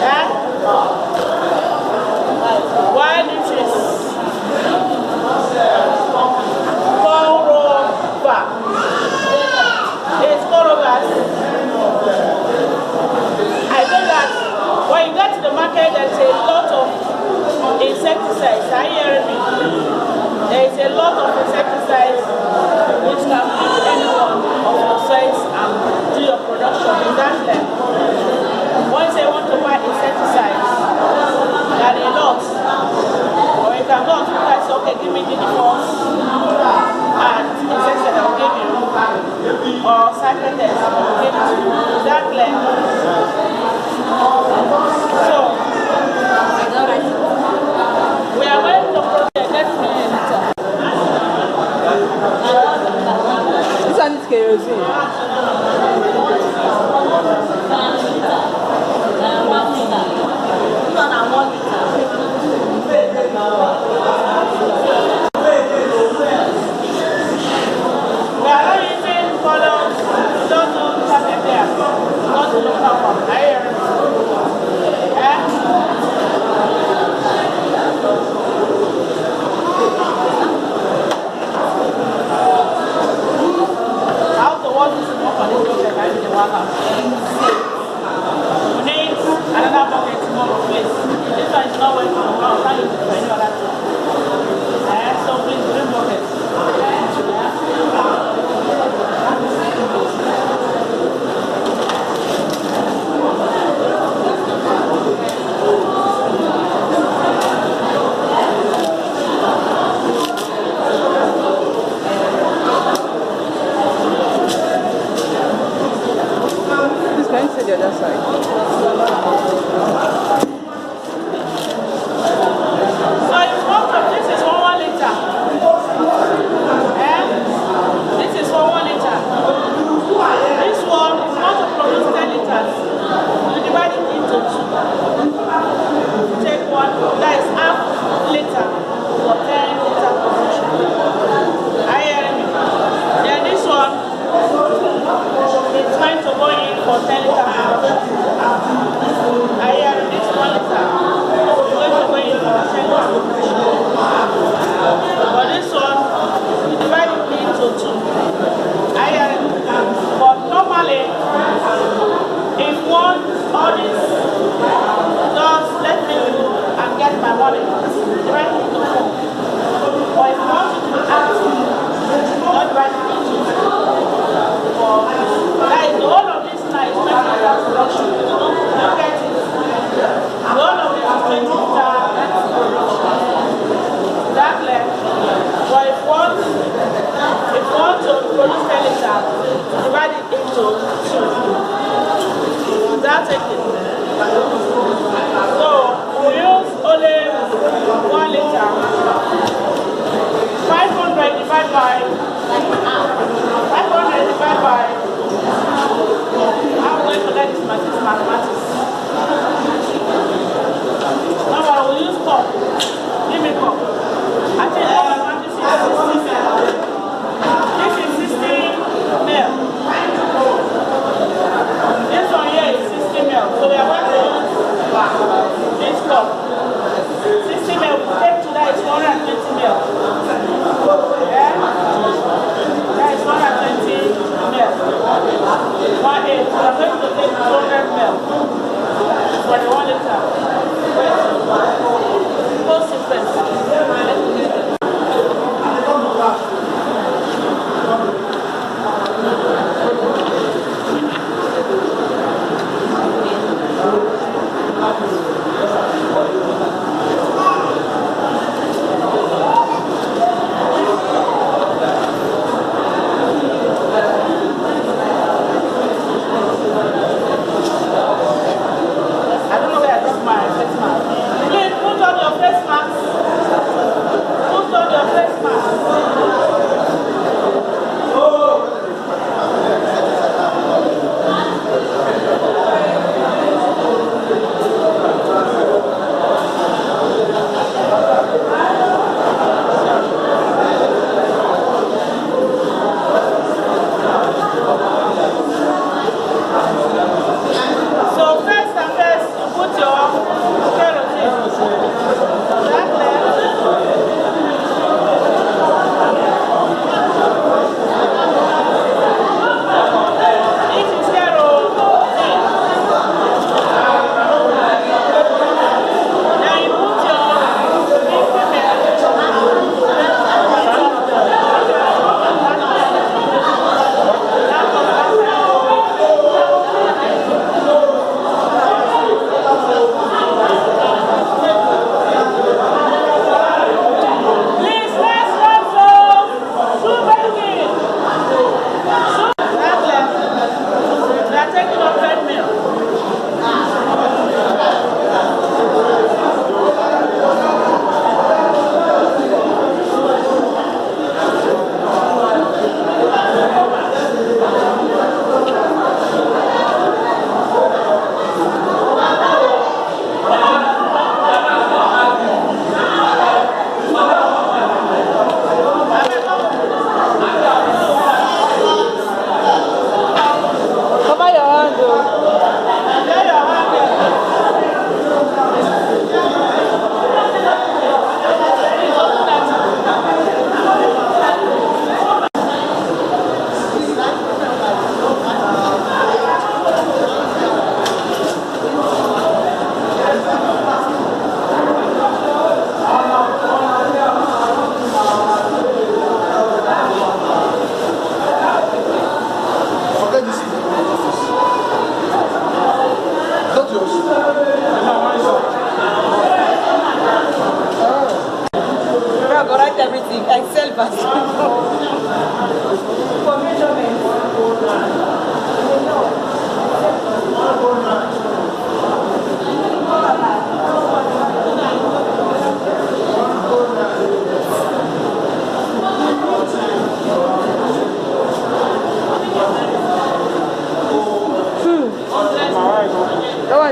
Eh? While it is Koroba. It's Korobas. I know that when you get to the market, there's a lot of insecticides. Are you hearing me? There is a lot of insecticides which can feed any one of your soils and do your production in that land. Once they want to buy insecticides, there are a lot. Or you can go and say, okay, give me the force and insecticide I will give you. Or cycletes I will give you. That land. So, we are going to project. Let's see. This one is kerosene. We are not using colors. Don't do something there. Not to look up from higher. How to watch this?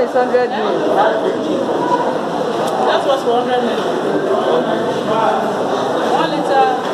one is 100 mil. That's what's for 100 ml. 1 liter.